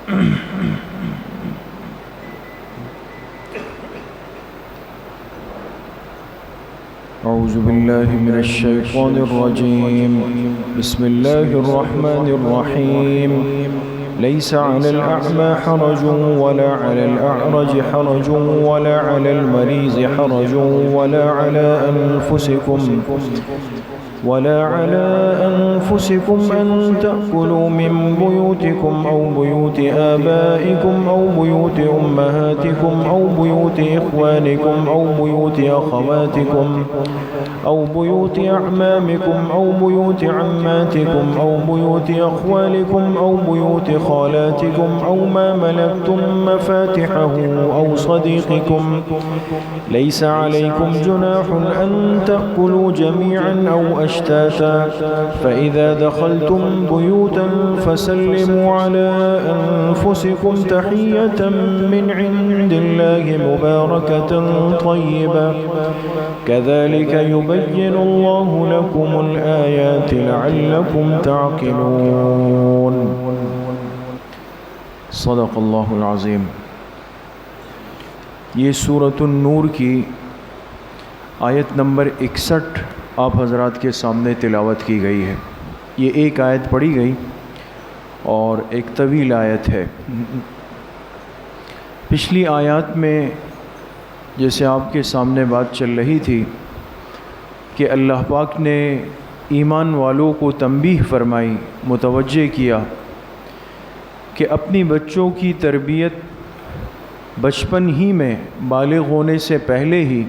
اعوذ باللہ من الشیطان الرجیم بسم اللہ الرحمن الرحیم لیس علی الاعمى حرج ولا علی الاعرج حرج ولا علی المریض حرج ولا على أنفسكم أن تأكلوا من بيوتكم أو بيوت آبائكم أو بيوت أمهاتكم أو بيوت إخوانكم أو بيوت أخواتكم أو بيوت أعمامكم أو بيوت عماتكم أو بيوت أخوالكم أو بيوت خالاتكم أو ما ملكتم مفاتحه أو صديقكم ليس عليكم جناح أن تأكلوا جميعا أو أشتاتا فإذا دخلتم بيوتا فسلموا على أنفسكم تحية من عند الله مباركة طيبة كذلك يبين الله لكم الآيات لعلكم تعقلون صدق اللہ العظیم۔ یہ سورۃ النور کی آیت نمبر 61 آپ حضرات کے سامنے تلاوت کی گئی ہے۔ یہ ایک آیت پڑھی گئی اور ایک طویل آیت ہے۔ پچھلی آیات میں جیسے آپ کے سامنے بات چل رہی تھی کہ اللہ پاک نے ایمان والوں کو تنبیہ فرمائی، متوجہ کیا کہ اپنی بچوں کی تربیت بچپن ہی میں بالغ ہونے سے پہلے ہی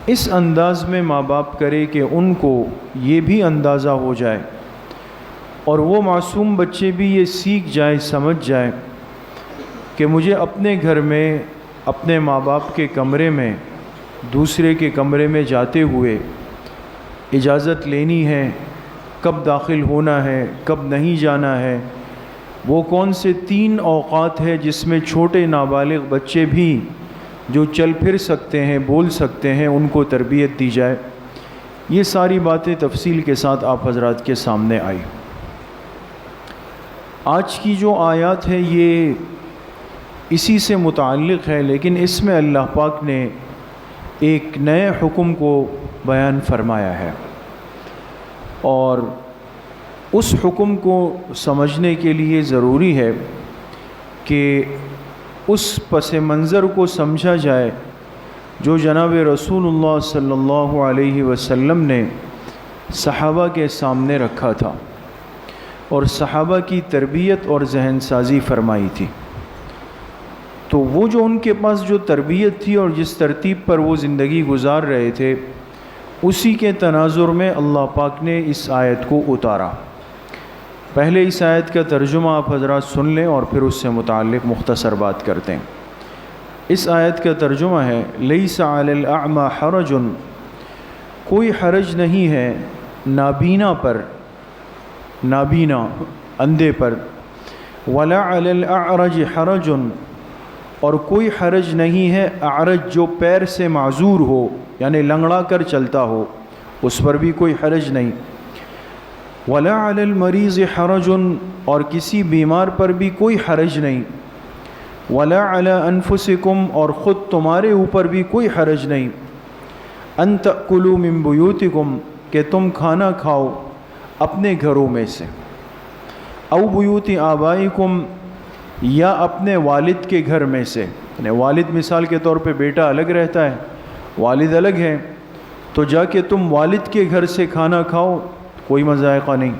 اس انداز میں ماں باپ کرے کہ ان کو یہ بھی اندازہ ہو جائے اور وہ معصوم بچے بھی یہ سیکھ جائے، سمجھ جائے کہ مجھے اپنے گھر میں اپنے ماں باپ کے کمرے میں دوسرے کے کمرے میں جاتے ہوئے اجازت لینی ہے، کب داخل ہونا ہے، کب نہیں جانا ہے، وہ کون سے 3 اوقات ہے جس میں چھوٹے نابالغ بچے بھی جو چل پھر سکتے ہیں، بول سکتے ہیں، ان کو تربیت دی جائے۔ یہ ساری باتیں تفصیل کے ساتھ آپ حضرات کے سامنے آئی۔ آج کی جو آیات ہے یہ اسی سے متعلق ہے، لیکن اس میں اللہ پاک نے ایک نئے حکم کو بیان فرمایا ہے، اور اس حکم کو سمجھنے کے لیے ضروری ہے کہ اس پس منظر کو سمجھا جائے جو جناب رسول اللہ صلی اللہ علیہ وسلم نے صحابہ کے سامنے رکھا تھا اور صحابہ کی تربیت اور ذہن سازی فرمائی تھی۔ تو وہ جو ان کے پاس جو تربیت تھی اور جس ترتیب پر وہ زندگی گزار رہے تھے، اسی کے تناظر میں اللہ پاک نے اس آیت کو اتارا۔ پہلے اس آیت کا ترجمہ آپ حضرات سن لیں اور پھر اس سے متعلق مختصر بات کرتے ہیں۔ اس آیت کا ترجمہ ہے لیس علی الاعمى حرج، کوئی حرج نہیں ہے نابینا پر، نابینا اندھے پر، ولا علی الاعرج حرج، اور کوئی حرج نہیں ہے اعرج جو پیر سے معذور ہو یعنی لنگڑا کر چلتا ہو، اس پر بھی کوئی حرج نہیں، ولا علی المریض حرج، اور کسی بیمار پر بھی کوئی حرج نہیں، ولا علی انفسکم، اور خود تمہارے اوپر بھی کوئی حرج نہیں، ان تأکلوا من بیوتکم، کہ تم کھانا کھاؤ اپنے گھروں میں سے، او بیوت آبائکم، یا اپنے والد کے گھر میں سے، یعنی والد مثال کے طور پہ بیٹا الگ رہتا ہے، والد الگ ہے، تو جا کے تم والد کے گھر سے کھانا کھاؤ، کوئی مذائقہ نہیں،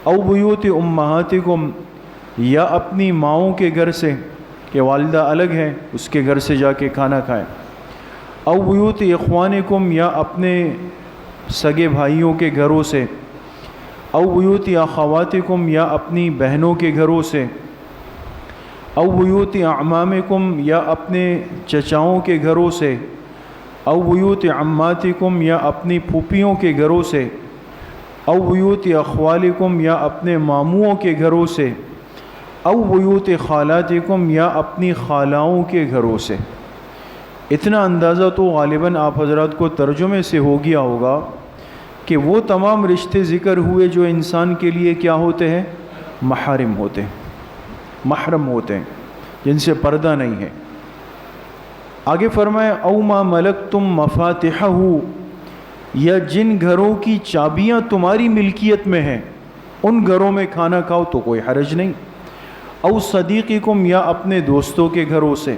او بیوت امہاتکم، یا اپنی ماؤں کے گھر سے کہ والدہ الگ ہے، اس کے گھر سے جا کے کھانا کھائیں، او بیوت اخوانکم، یا اپنے سگے بھائیوں کے گھروں سے، او بیوت اخواتکم، یا اپنی بہنوں کے گھروں سے، او بیوت اعمامکم، یا اپنے چچاؤں کے گھروں سے، او بیوت عماتکم، یا اپنی پھوپھیوں کے گھروں سے، او بیوت اخوالکم، یا اپنے ماموؤں کے گھروں سے، او بیوت خالاتکم، یا اپنی خالاؤں کے گھروں سے۔ اتنا اندازہ تو غالباً آپ حضرات کو ترجمے سے ہو گیا ہوگا کہ وہ تمام رشتے ذکر ہوئے جو انسان کے لیے کیا ہوتے ہیں، محارم ہوتے ہیں۔ محرم ہوتے ہیں، جن سے پردہ نہیں ہے۔ آگے فرمایا او ما ملکتم مفاتحہ، یا جن گھروں کی چابیاں تمہاری ملکیت میں ہیں ان گھروں میں کھانا کھاؤ تو کوئی حرج نہیں۔ او صدیقکم، یا اپنے دوستوں کے گھروں سے۔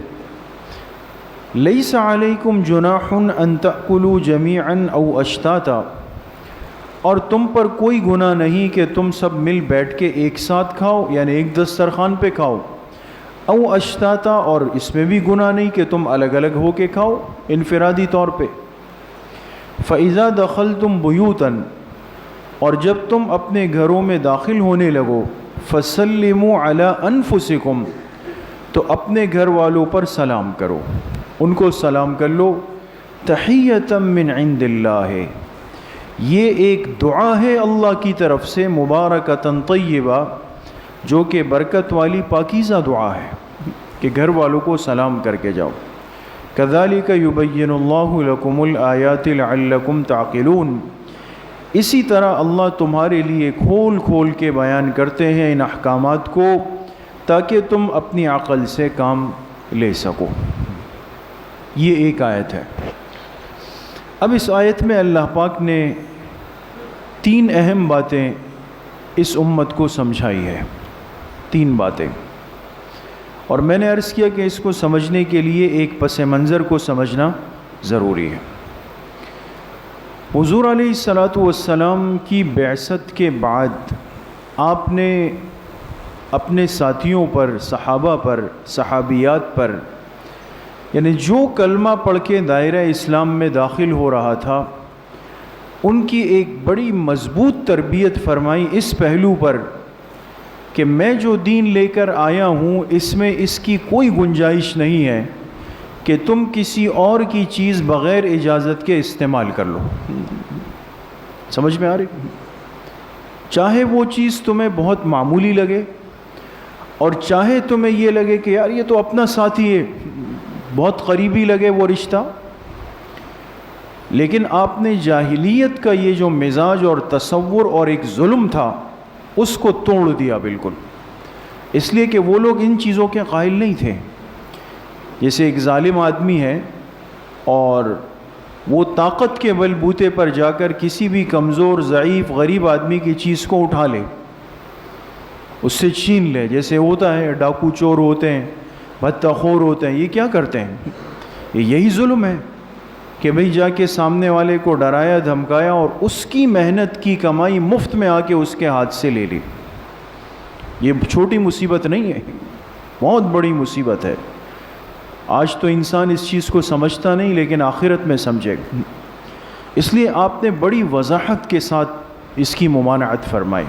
لیس علیکم جناح ان تأکلوا جمیعا او اشتاتا، اور تم پر کوئی گناہ نہیں کہ تم سب مل بیٹھ کے ایک ساتھ کھاؤ، یعنی ایک دسترخوان پہ کھاؤ۔ او اشتاتا، اور اس میں بھی گناہ نہیں کہ تم الگ الگ ہو کے کھاؤ انفرادی طور پہ۔ فَإِذَا دَخَلْتُمْ بُيُوتًا، اور جب تم اپنے گھروں میں داخل ہونے لگو، فَسَلِّمُوا عَلَىٰ أَنفُسِكُمْ، تو اپنے گھر والوں پر سلام کرو، ان کو سلام کر لو۔ تحیۃ من عند اللہ، یہ ایک دعا ہے اللہ کی طرف سے، مبارکۃ طیبہ، جو کہ برکت والی پاکیزہ دعا ہے کہ گھر والوں کو سلام کر کے جاؤ۔ کذالک یبین اللہ لکم الآیات لعلکم تعقلون، اسی طرح اللہ تمہارے لیے کھول کھول کے بیان کرتے ہیں ان احکامات کو تاکہ تم اپنی عقل سے کام لے سکو۔ یہ ایک آیت ہے۔ اب اس آیت میں اللہ پاک نے 3 اہم باتیں اس امت کو سمجھائی ہے، 3 باتیں، اور میں نے عرض کیا کہ اس کو سمجھنے کے لیے ایک پس منظر کو سمجھنا ضروری ہے۔ حضور علیہ الصلاۃ والسلام کی بعثت کے بعد آپ نے اپنے ساتھیوں پر، صحابہ پر، صحابیات پر، یعنی جو کلمہ پڑھ کے دائرہ اسلام میں داخل ہو رہا تھا، ان کی ایک بڑی مضبوط تربیت فرمائی اس پہلو پر کہ میں جو دین لے کر آیا ہوں اس میں اس کی کوئی گنجائش نہیں ہے کہ تم کسی اور کی چیز بغیر اجازت کے استعمال کر لو۔ سمجھ میں آ رہی؟ چاہے وہ چیز تمہیں بہت معمولی لگے، اور چاہے تمہیں یہ لگے کہ یار یہ تو اپنا ساتھی ہے، بہت قریبی لگے وہ رشتہ، لیکن آپ نے جاہلیت کا یہ جو مزاج اور تصور اور ایک ظلم تھا اس کو توڑ دیا بالکل، اس لیے کہ وہ لوگ ان چیزوں کے قائل نہیں تھے۔ جیسے ایک ظالم آدمی ہے اور وہ طاقت کے بل بوتے پر جا کر کسی بھی کمزور، ضعیف، غریب آدمی کی چیز کو اٹھا لے، اس سے چھین لے، جیسے ہوتا ہے ڈاکو چور ہوتے ہیں، بھتہ خور ہوتے ہیں، یہ کیا کرتے ہیں؟ یہی ظلم ہے کہ بھئی جا کے سامنے والے کو ڈرایا، دھمکایا اور اس کی محنت کی کمائی مفت میں آ کے اس کے ہاتھ سے لے لی۔ یہ چھوٹی مصیبت نہیں ہے، بہت بڑی مصیبت ہے۔ آج تو انسان اس چیز کو سمجھتا نہیں، لیکن آخرت میں سمجھے گا۔ اس لیے آپ نے بڑی وضاحت کے ساتھ اس کی ممانعت فرمائی۔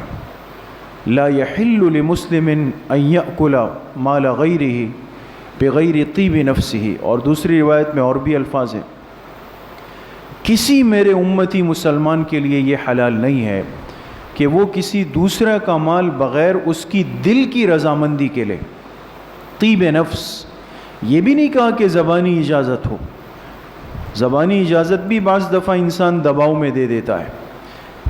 لا يحل لمسلم ان يأكل مال غیرہ بغیر طیب نفسہ، اور دوسری روایت میں اور بھی الفاظ ہیں، کسی میرے امتی مسلمان کے لیے یہ حلال نہیں ہے کہ وہ کسی دوسرے کا مال بغیر اس کی دل کی رضامندی کے لے۔ طیب نفس، یہ بھی نہیں کہا کہ زبانی اجازت ہو، زبانی اجازت بھی بعض دفعہ انسان دباؤ میں دے دیتا ہے،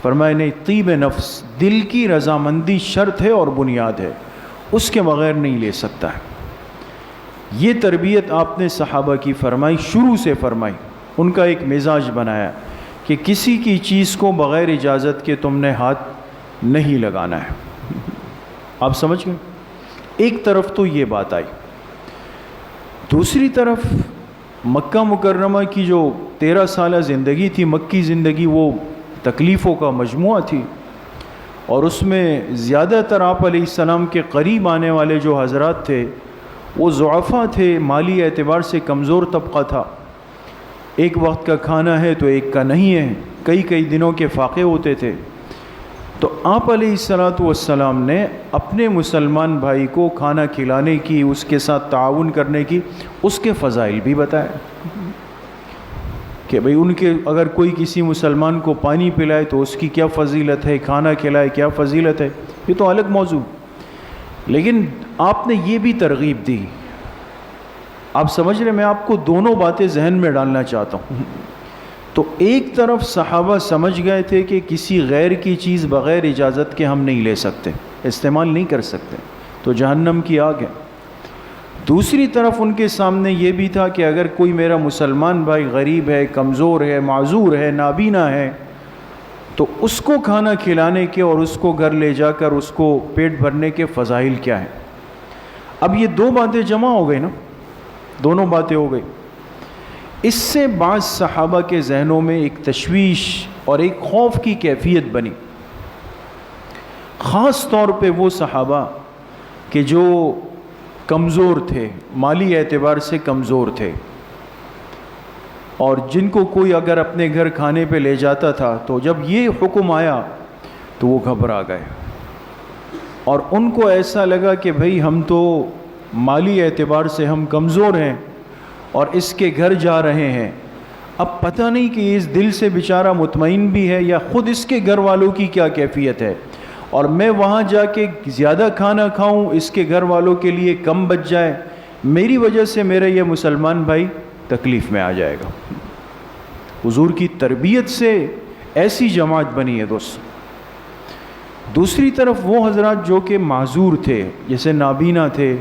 فرمایا نہیں، طیب نفس، دل کی رضامندی شرط ہے اور بنیاد ہے، اس کے بغیر نہیں لے سکتا ہے۔ یہ تربیت آپ نے صحابہ کی فرمائی، شروع سے فرمائی، ان کا ایک مزاج بنایا کہ کسی کی چیز کو بغیر اجازت کے تم نے ہاتھ نہیں لگانا ہے۔ آپ سمجھ گئے؟ ایک طرف تو یہ بات آئی، دوسری طرف مکہ مکرمہ کی جو 13 سالہ زندگی تھی، مکی زندگی، وہ تکلیفوں کا مجموعہ تھی، اور اس میں زیادہ تر آپ علیہ السلام کے قریب آنے والے جو حضرات تھے وہ ضعفاء تھے، مالی اعتبار سے کمزور طبقہ تھا، ایک وقت کا کھانا ہے تو ایک کا نہیں ہے، کئی کئی دنوں کے فاقے ہوتے تھے۔ تو آپ علیہ الصلاۃ والسلام نے اپنے مسلمان بھائی کو کھانا کھلانے کی، اس کے ساتھ تعاون کرنے کی، اس کے فضائل بھی بتائے کہ بھئی ان کے اگر کوئی کسی مسلمان کو پانی پلائے تو اس کی کیا فضیلت ہے، کھانا کھلائے کیا فضیلت ہے، یہ تو الگ موضوع، لیکن آپ نے یہ بھی ترغیب دی۔ آپ سمجھ رہے، میں آپ کو دونوں باتیں ذہن میں ڈالنا چاہتا ہوں۔ تو ایک طرف صحابہ سمجھ گئے تھے کہ کسی غیر کی چیز بغیر اجازت کے ہم نہیں لے سکتے، استعمال نہیں کر سکتے، تو جہنم کی آگ ہے۔ دوسری طرف ان کے سامنے یہ بھی تھا کہ اگر کوئی میرا مسلمان بھائی غریب ہے، کمزور ہے، معذور ہے، نابینا ہے، تو اس کو کھانا کھلانے کے اور اس کو گھر لے جا کر اس کو پیٹ بھرنے کے فضائل کیا ہیں۔ اب یہ دو باتیں جمع ہو گئی نا، دونوں باتیں ہو گئی۔ اس سے بعض صحابہ کے ذہنوں میں ایک تشویش اور ایک خوف کی کیفیت بنی، خاص طور پہ وہ صحابہ کہ جو کمزور تھے، مالی اعتبار سے کمزور تھے، اور جن کو کوئی اگر اپنے گھر کھانے پہ لے جاتا تھا تو جب یہ حکم آیا تو وہ گھبرا گئے، اور ان کو ایسا لگا کہ بھئی ہم تو مالی اعتبار سے ہم کمزور ہیں اور اس کے گھر جا رہے ہیں، اب پتہ نہیں کہ اس دل سے بیچارہ مطمئن بھی ہے یا خود اس کے گھر والوں کی کیا کیفیت ہے، اور میں وہاں جا کے زیادہ کھانا کھاؤں، اس کے گھر والوں کے لیے کم بچ جائے، میری وجہ سے میرا یہ مسلمان بھائی تکلیف میں آ جائے گا۔ حضور کی تربیت سے ایسی جماعت بنی ہے دوست۔ دوسری طرف وہ حضرات جو کہ معذور تھے، جیسے نابینا تھے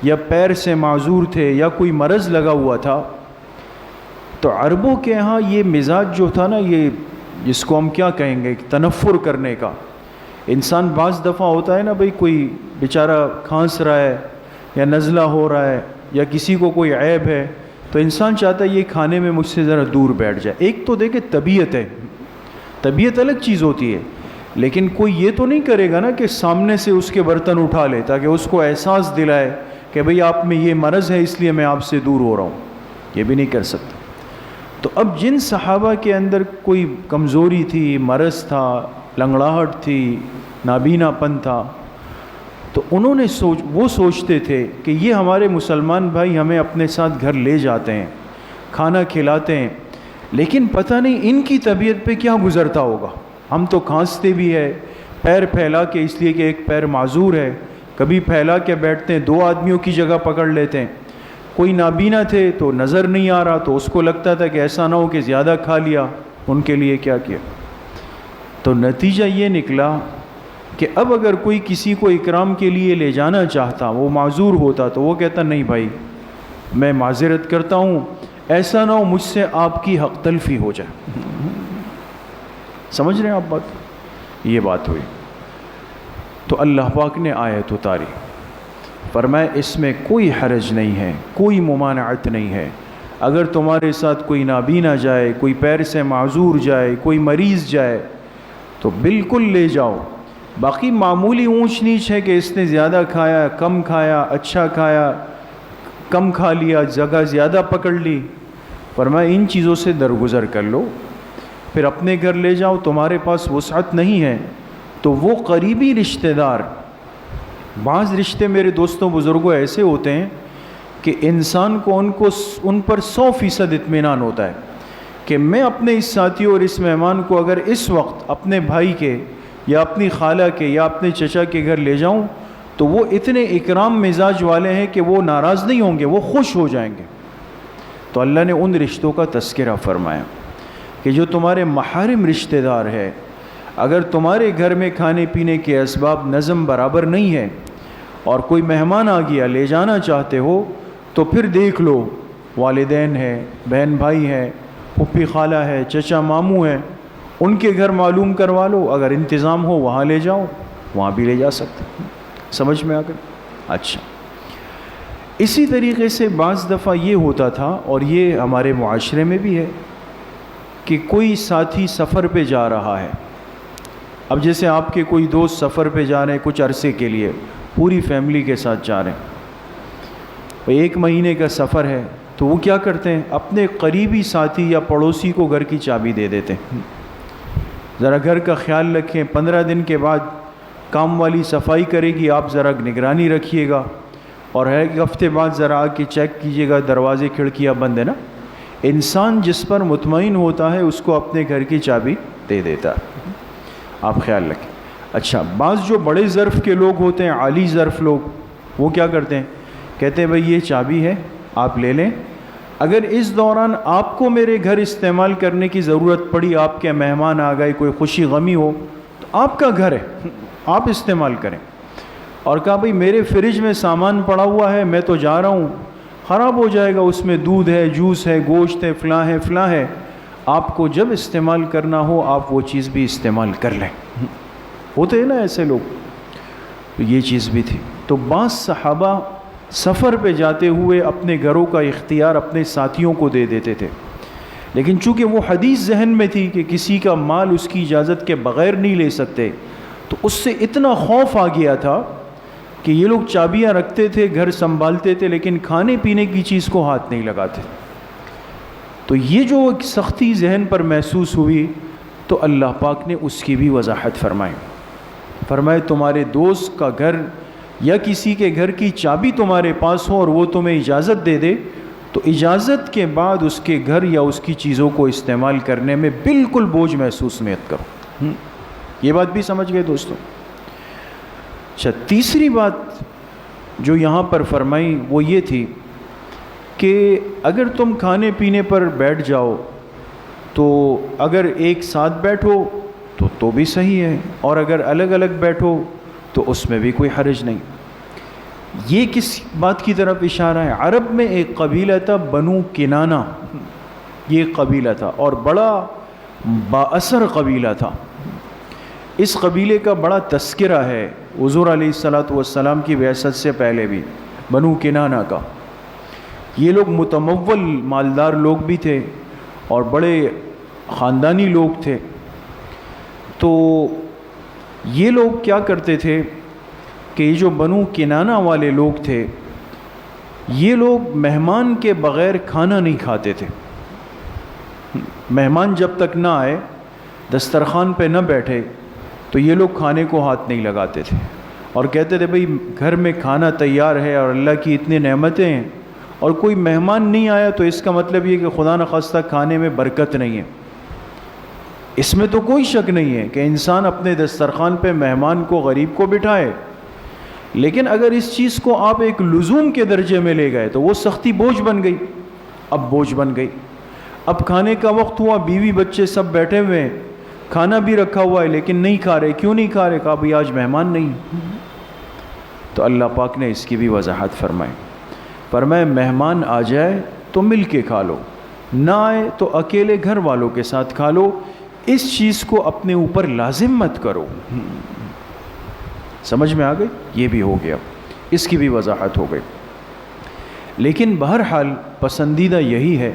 یا پیر سے معذور تھے یا کوئی مرض لگا ہوا تھا، تو عربوں کے ہاں یہ مزاج جو تھا نا، یہ جس کو ہم کیا کہیں گے، تنفر کرنے کا۔ انسان بعض دفعہ ہوتا ہے نا بھئی، کوئی بیچارہ کھانس رہا ہے یا نزلہ ہو رہا ہے یا کسی کو کوئی عیب ہے، تو انسان چاہتا ہے یہ کھانے میں مجھ سے ذرا دور بیٹھ جائے۔ ایک تو دیکھیں طبیعت ہے، طبیعت الگ چیز ہوتی ہے، لیکن کوئی یہ تو نہیں کرے گا نا کہ سامنے سے اس کے برتن اٹھا لے تاکہ اس کو احساس دلائے کہ بھئی آپ میں یہ مرض ہے اس لیے میں آپ سے دور ہو رہا ہوں، یہ بھی نہیں کر سکتا۔ تو اب جن صحابہ کے اندر کوئی کمزوری تھی، مرض تھا، لنگڑاہٹ تھی، نابینا پن تھا، تو انہوں نے وہ سوچتے تھے کہ یہ ہمارے مسلمان بھائی ہمیں اپنے ساتھ گھر لے جاتے ہیں، کھانا کھلاتے ہیں، لیکن پتہ نہیں ان کی طبیعت پہ کیا گزرتا ہوگا۔ ہم تو کھانستے بھی ہے پیر پھیلا کے، اس لیے کہ ایک پیر معذور ہے، کبھی پھیلا کے بیٹھتے ہیں، دو آدمیوں کی جگہ پکڑ لیتے ہیں۔ کوئی نابینا تھے تو نظر نہیں آ رہا، تو اس کو لگتا تھا کہ ایسا نہ ہو کہ زیادہ کھا لیا، ان کے لیے کیا کیا۔ تو نتیجہ یہ نکلا کہ اب اگر کوئی کسی کو اکرام کے لیے لے جانا چاہتا، وہ معذور ہوتا، تو وہ کہتا نہیں بھائی میں معذرت کرتا ہوں، ایسا نہ ہو مجھ سے آپ کی حق تلفی ہو جائے۔ سمجھ رہے ہیں آپ بات؟ یہ بات ہوئی تو اللہ پاک نے آیت اتاری، فرمایا اس میں کوئی حرج نہیں ہے، کوئی ممانعت نہیں ہے۔ اگر تمہارے ساتھ کوئی نابینا جائے، کوئی پیر سے معذور جائے، کوئی مریض جائے تو بالکل لے جاؤ۔ باقی معمولی اونچ نیچ ہے کہ اس نے زیادہ کھایا، کم کھایا، اچھا کھایا، کم کھا لیا، جگہ زیادہ پکڑ لی، فرمایا ان چیزوں سے درگزر کر لو، پھر اپنے گھر لے جاؤ۔ تمہارے پاس وسعت نہیں ہے تو وہ قریبی رشتہ دار، بعض رشتے میرے دوستوں بزرگوں ایسے ہوتے ہیں کہ انسان کو ان پر 100% اطمینان ہوتا ہے کہ میں اپنے اس ساتھی اور اس مہمان کو اگر اس وقت اپنے بھائی کے یا اپنی خالہ کے یا اپنے چچا کے گھر لے جاؤں تو وہ اتنے اکرام مزاج والے ہیں کہ وہ ناراض نہیں ہوں گے، وہ خوش ہو جائیں گے۔ تو اللہ نے ان رشتوں کا تذکرہ فرمایا کہ جو تمہارے محارم رشتہ دار ہے، اگر تمہارے گھر میں کھانے پینے کے اسباب نظم برابر نہیں ہے اور کوئی مہمان آ گیا لے جانا چاہتے ہو تو پھر دیکھ لو، والدین ہیں، بہن بھائی ہیں، پھپھی خالہ ہے، چچا ماموں ہیں، ان کے گھر معلوم کروا لو، اگر انتظام ہو وہاں لے جاؤ، وہاں بھی لے جا سکتے۔ سمجھ میں آ گئی؟ اچھا، اسی طریقے سے بعض دفعہ یہ ہوتا تھا، اور یہ ہمارے معاشرے میں بھی ہے، کہ کوئی ساتھی سفر پہ جا رہا ہے۔ اب جیسے آپ کے کوئی دوست سفر پہ جا رہے ہیں کچھ عرصے کے لیے، پوری فیملی کے ساتھ جا رہے ہیں، 1 مہینے کا سفر ہے، تو وہ کیا کرتے ہیں، اپنے قریبی ساتھی یا پڑوسی کو گھر کی چابی دے دیتے ہیں، ذرا گھر کا خیال رکھیں، 15 دن کے بعد کام والی صفائی کرے گی، آپ ذرا نگرانی رکھیے گا، اور 1 ہفتے بعد ذرا آ کے چیک کیجیے گا دروازے کھڑکیاں بند ہے نا۔ انسان جس پر مطمئن ہوتا ہے اس کو اپنے گھر کی چابی دے دیتا ہے، آپ خیال رکھیں۔ اچھا، بعض جو بڑے ظرف کے لوگ ہوتے ہیں، عالی ظرف لوگ، وہ کیا کرتے ہیں، کہتے ہیں بھئی یہ چابی ہے آپ لے لیں، اگر اس دوران آپ کو میرے گھر استعمال کرنے کی ضرورت پڑی، آپ کے مہمان آ گئے، کوئی خوشی غمی ہو، تو آپ کا گھر ہے، آپ استعمال کریں۔ اور کہا بھئی میرے فریج میں سامان پڑا ہوا ہے، میں تو جا رہا ہوں، خراب ہو جائے گا، اس میں دودھ ہے، جوس ہے، گوشت ہے، فلاں ہے فلاں ہے، آپ کو جب استعمال کرنا ہو آپ وہ چیز بھی استعمال کر لیں۔ ہوتے ہیں نا ایسے لوگ، تو یہ چیز بھی تھی۔ تو بعض صحابہ سفر پہ جاتے ہوئے اپنے گھروں کا اختیار اپنے ساتھیوں کو دے دیتے تھے، لیکن چونکہ وہ حدیث ذہن میں تھی کہ کسی کا مال اس کی اجازت کے بغیر نہیں لے سکتے، تو اس سے اتنا خوف آ گیا تھا کہ یہ لوگ چابیاں رکھتے تھے، گھر سنبھالتے تھے، لیکن کھانے پینے کی چیز کو ہاتھ نہیں لگاتے۔ تو یہ جو ایک سختی ذہن پر محسوس ہوئی تو اللہ پاک نے اس کی بھی وضاحت فرمائی۔ فرمائے تمہارے دوست کا گھر یا کسی کے گھر کی چابی تمہارے پاس ہو اور وہ تمہیں اجازت دے دے، تو اجازت کے بعد اس کے گھر یا اس کی چیزوں کو استعمال کرنے میں بالکل بوجھ محسوس مت کرو۔ یہ بات بھی سمجھ گئے دوستوں؟ اچھا، تیسری بات جو یہاں پر فرمائی وہ یہ تھی کہ اگر تم کھانے پینے پر بیٹھ جاؤ تو اگر ایک ساتھ بیٹھو تو بھی صحیح ہے، اور اگر الگ الگ بیٹھو تو اس میں بھی کوئی حرج نہیں۔ یہ کس بات کی طرف اشارہ ہے؟ عرب میں ایک قبیلہ تھا بنو کنانہ، یہ قبیلہ تھا اور بڑا با اثر قبیلہ تھا۔ اس قبیلے کا بڑا تذکرہ ہے حضور علیہ الصلاۃ والسلام کی بعثت سے پہلے بھی، بنو کنانہ کا۔ یہ لوگ متمول مالدار لوگ بھی تھے اور بڑے خاندانی لوگ تھے۔ تو یہ لوگ کیا کرتے تھے کہ یہ جو بنو کنانہ والے لوگ تھے، یہ لوگ مہمان کے بغیر کھانا نہیں کھاتے تھے۔ مہمان جب تک نہ آئے، دسترخوان پہ نہ بیٹھے، تو یہ لوگ کھانے کو ہاتھ نہیں لگاتے تھے، اور کہتے تھے بھئی گھر میں کھانا تیار ہے اور اللہ کی اتنی نعمتیں ہیں، اور کوئی مہمان نہیں آیا تو اس کا مطلب یہ کہ خدا نخواستہ کھانے میں برکت نہیں ہے۔ اس میں تو کوئی شک نہیں ہے کہ انسان اپنے دسترخوان پہ مہمان کو، غریب کو بٹھائے، لیکن اگر اس چیز کو آپ ایک لزوم کے درجے میں لے گئے تو وہ سختی بوجھ بن گئی۔ اب بوجھ بن گئی، اب کھانے کا وقت ہوا، بیوی بچے سب بیٹھے ہوئے ہیں، کھانا بھی رکھا ہوا ہے لیکن نہیں کھا رہے۔ کیوں نہیں کھا رہے؟ کہا بھئی آج مہمان نہیں۔ تو اللہ پاک نے اس کی بھی وضاحت فرمائی۔ فرمائے مہمان آ جائے تو مل کے کھا لو، نہ آئے تو اکیلے گھر والوں کے ساتھ کھا لو، اس چیز کو اپنے اوپر لازم مت کرو۔ سمجھ میں آ گئی؟ یہ بھی ہو گیا، اس کی بھی وضاحت ہو گئی۔ لیکن بہرحال پسندیدہ یہی ہے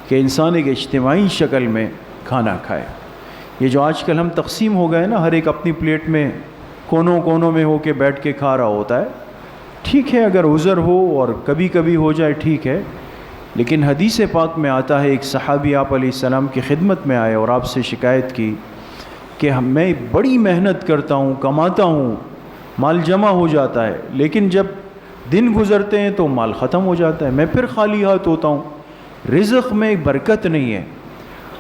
کہ انسان ایک اجتماعی شکل میں کھانا کھائے۔ یہ جو آج کل ہم تقسیم ہو گئے نا، ہر ایک اپنی پلیٹ میں کونوں کونوں میں ہو کے بیٹھ کے کھا رہا ہوتا ہے، ٹھیک ہے اگر عذر ہو اور کبھی کبھی ہو جائے ٹھیک ہے، لیکن حدیث پاک میں آتا ہے ایک صحابی آپ علیہ السلام کی خدمت میں آئے اور آپ سے شکایت کی کہ میں بڑی محنت کرتا ہوں، کماتا ہوں، مال جمع ہو جاتا ہے، لیکن جب دن گزرتے ہیں تو مال ختم ہو جاتا ہے، میں پھر خالی ہاتھ ہوتا ہوں، رزق میں برکت نہیں ہے۔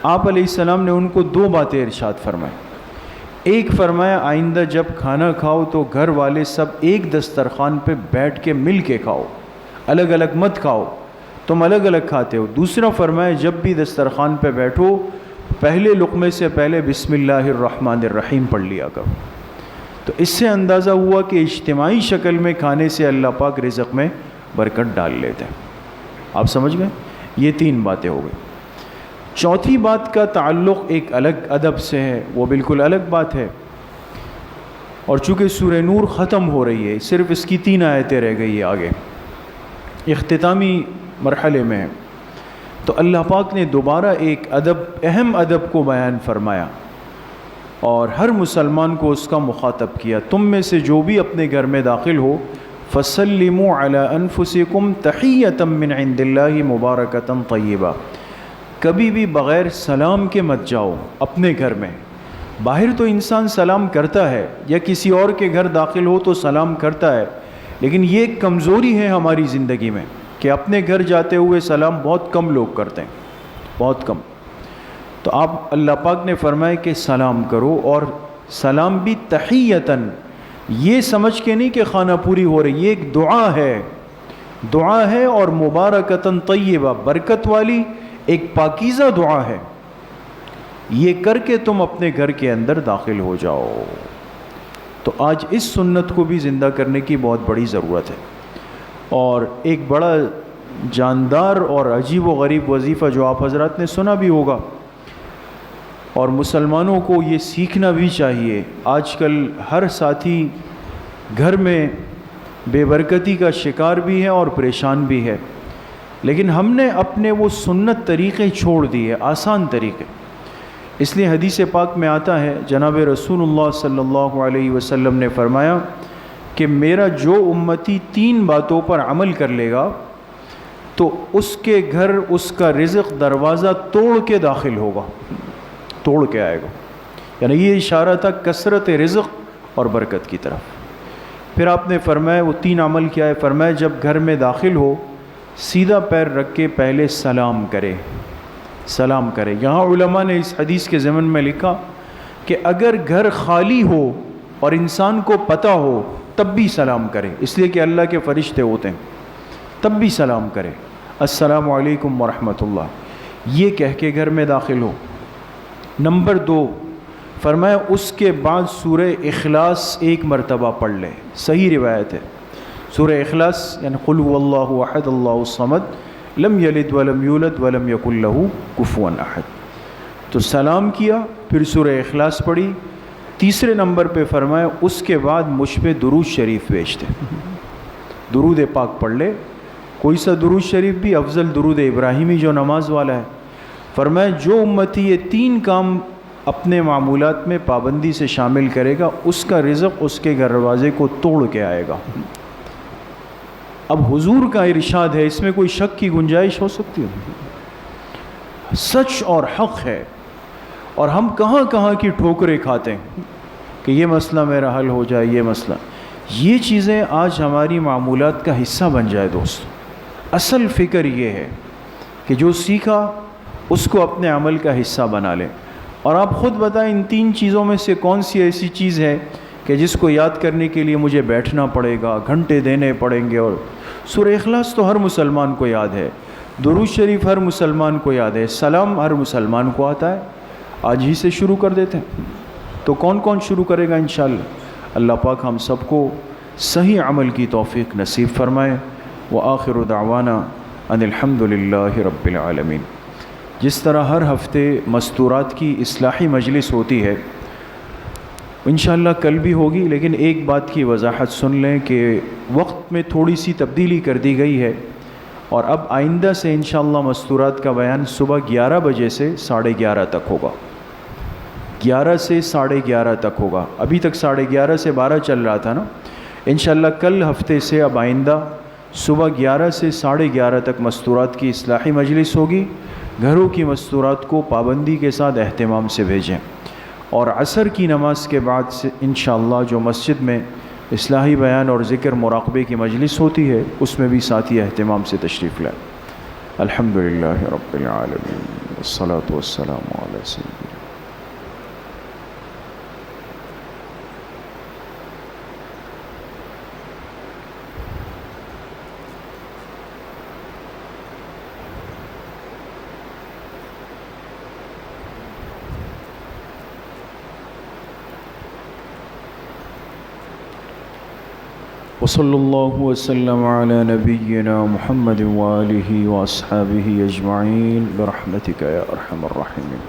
آپ علیہ السلام نے ان کو دو باتیں ارشاد فرمائیں۔ ایک فرمایا آئندہ جب کھانا کھاؤ تو گھر والے سب ایک دسترخوان پہ بیٹھ کے مل کے کھاؤ، الگ الگ مت کھاؤ، تم الگ الگ کھاتے ہو۔ دوسرا فرمایا جب بھی دسترخوان پہ بیٹھو پہلے لقمے سے پہلے بسم اللہ الرحمن الرحیم پڑھ لیا کرو۔ تو اس سے اندازہ ہوا کہ اجتماعی شکل میں کھانے سے اللہ پاک رزق میں برکت ڈال لیتے ہیں۔ آپ سمجھ گئے؟ یہ تین باتیں ہو گئی۔ چوتھی بات کا تعلق ایک الگ ادب سے ہے، وہ بالکل الگ بات ہے، اور چونکہ سورہ نور ختم ہو رہی ہے، صرف اس کی 3 آیتیں رہ گئی ہے، آگے اختتامی مرحلے میں ہے، تو اللہ پاک نے دوبارہ ایک ادب، اہم ادب کو بیان فرمایا اور ہر مسلمان کو اس کا مخاطب کیا۔ تم میں سے جو بھی اپنے گھر میں داخل ہو فَسَلِّمُوا عَلَىٰ أَنفُسِكُمْ تَحِيَّةً مِّنْ عِندِ اللَّهِ مُبَارَكَةً طَيِّبَةً۔ کبھی بھی بغیر سلام کے مت جاؤ اپنے گھر میں۔ باہر تو انسان سلام کرتا ہے، یا کسی اور کے گھر داخل ہو تو سلام کرتا ہے، لیکن یہ ایک کمزوری ہے ہماری زندگی میں کہ اپنے گھر جاتے ہوئے سلام بہت کم لوگ کرتے ہیں، بہت کم۔ تو آپ اللہ پاک نے فرمایا کہ سلام کرو، اور سلام بھی تحیتاً، یہ سمجھ کے نہیں کہ خانہ پوری ہو رہی، یہ ایک دعا ہے اور مبارکتاً طیبہ، برکت والی ایک پاکیزہ دعا ہے، یہ کر کے تم اپنے گھر کے اندر داخل ہو جاؤ۔ تو آج اس سنت کو بھی زندہ کرنے کی بہت بڑی ضرورت ہے. اور ایک بڑا جاندار اور عجیب و غریب وظیفہ جو آپ حضرات نے سنا بھی ہوگا اور مسلمانوں کو یہ سیکھنا بھی چاہیے. آج کل ہر ساتھی گھر میں بے برکتی کا شکار بھی ہے اور پریشان بھی ہے، لیکن ہم نے اپنے وہ سنت طریقے چھوڑ دیے، آسان طریقے. اس لیے حدیث پاک میں آتا ہے، جناب رسول اللہ صلی اللہ علیہ وسلم نے فرمایا کہ میرا جو امتی 3 باتوں پر عمل کر لے گا تو اس کے گھر اس کا رزق دروازہ توڑ کے داخل ہوگا، توڑ کے آئے گا. یعنی یہ اشارہ تھا کثرت رزق اور برکت کی طرف. پھر آپ نے فرمایا وہ 3 عمل کیا ہے؟ فرمایا جب گھر میں داخل ہو سیدھا پیر رکھ کے پہلے سلام کرے، سلام کرے. یہاں علماء نے اس حدیث کے ضمن میں لکھا کہ اگر گھر خالی ہو اور انسان کو پتہ ہو تب بھی سلام کرے، اس لیے کہ اللہ کے فرشتے ہوتے ہیں، تب بھی سلام کرے، السلام علیکم ورحمۃ اللہ، یہ کہہ کے گھر میں داخل ہو. نمبر 2 فرمایا اس کے بعد سورہ اخلاص 1 مرتبہ پڑھ لے. صحیح روایت ہے، سورہ اخلاص یعنی قل هو اللہ احد اللہ الصمد لم یلد ولم یولد ولم یکن لہ کفوا احد. تو سلام کیا، پھر سورہ اخلاص پڑھی. تیسرے نمبر پہ فرمایا اس کے بعد مجھ پہ درود شریف بھیج دے، درود پاک پڑھ لے. کوئی سا درود شریف بھی، افضل درود ابراہیمی جو نماز والا ہے. فرمایا جو امتی یہ 3 کام اپنے معمولات میں پابندی سے شامل کرے گا اس کا رزق اس کے دروازے کو توڑ کے آئے گا. اب حضور کا ارشاد ہے، اس میں کوئی شک کی گنجائش ہو سکتی ہے؟ سچ اور حق ہے. اور ہم کہاں کہاں کی ٹھوکریں کھاتے ہیں کہ یہ مسئلہ میرا حل ہو جائے، یہ مسئلہ. یہ چیزیں آج ہماری معمولات کا حصہ بن جائے. دوست اصل فکر یہ ہے کہ جو سیکھا اس کو اپنے عمل کا حصہ بنا لیں. اور آپ خود بتائیں ان 3 چیزوں میں سے کون سی ایسی چیز ہے کہ جس کو یاد کرنے کے لیے مجھے بیٹھنا پڑے گا، گھنٹے دینے پڑیں گے؟ اور سورہ اخلاص تو ہر مسلمان کو یاد ہے، درود شریف ہر مسلمان کو یاد ہے، سلام ہر مسلمان کو آتا ہے. آج ہی سے شروع کر دیتے ہیں. تو کون کون شروع کرے گا انشاءاللہ؟ اللہ پاک ہم سب کو صحیح عمل کی توفیق نصیب فرمائے. وآخر دعوانا ان الحمد للہ رب العالمین. جس طرح ہر ہفتے مستورات کی اصلاحی مجلس ہوتی ہے، انشاءاللہ کل بھی ہوگی، لیکن ایک بات کی وضاحت سن لیں کہ وقت میں تھوڑی سی تبدیلی کر دی گئی ہے. اور اب آئندہ سے انشاءاللہ مستورات کا بیان صبح 11 بجے سے 11:30 تک ہوگا. 11 سے 11:30 تک ہوگا. ابھی تک 11:30 سے 12 چل رہا تھا نا. انشاءاللہ کل ہفتے سے اب آئندہ صبح 11 سے 11:30 تک مستورات کی اصلاحی مجلس ہوگی. گھروں کی مستورات کو پابندی کے ساتھ اہتمام سے بھیجیں. اور عصر کی نماز کے بعد سے انشاءاللہ جو مسجد میں اصلاحی بیان اور ذکر مراقبے کی مجلس ہوتی ہے اس میں بھی ساتھی اہتمام سے تشریف لائیں. الحمدللہ رب العالمین والصلاة والسلام علی سیدنا. وصلی اللہ وسلم علی نبینا محمد وآلہ واصحابہ اجمعین برحمتک یا ارحم الراحمین.